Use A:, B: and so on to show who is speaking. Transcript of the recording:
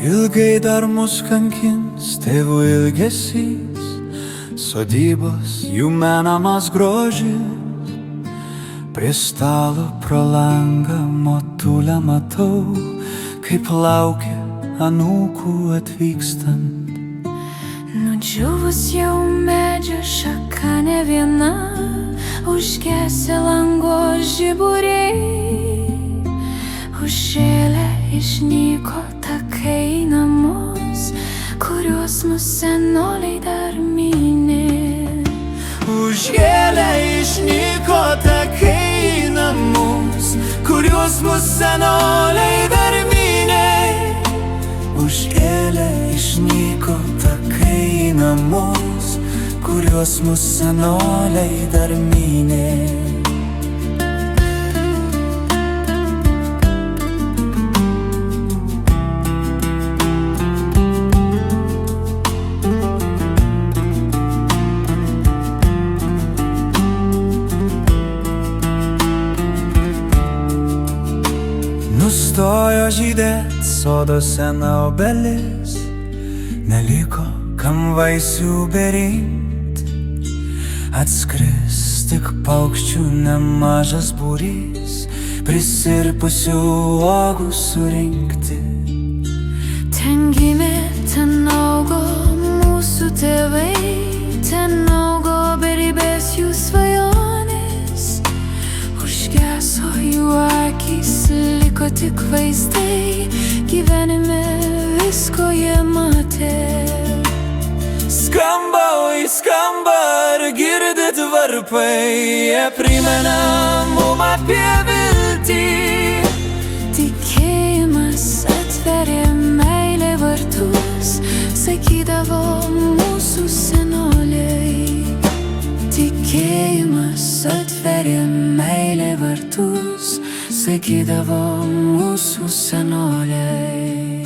A: Ilgai dar mus kankins tėvų ilgesys, sodybos jų menamas grožis. Prie stalo pro langą motulę matau, kaip laukia anūkų atvykstant.
B: Nudžiūvus jau medžio šaka ne viena, užgesę lango žiburiai, užžėlę išnyko takai į namus, kuriuos mus senoliai dar mynė.
A: Užžėlę išnyko takai į namus, kuriuos mus senoliai dar mynė. Užžėlę išnyko takai į namus, kuriuos mus senoliai dar mynė. Nustojo žydėt sodo sena obelis, neliko kam vaisių berimt. Atskris tik paukščių nemažas būrys, prisirpusių uogų surinkti.
B: Ten gimė, ten augo mūsų tėvai, ten augo beribės jų svajonės. Užgeso jų akys, liko tik vaizdai, gyvenime visko jie matė.
A: Skamba, oi skamba, ar girdit varpai, jie primena mum apie viltį.
B: Tikėjimas atveria meilė vartus, sakydavo mūsų senoliai. Tikėjimas atveria meilė vartus, sakydavo mūsų senoliai.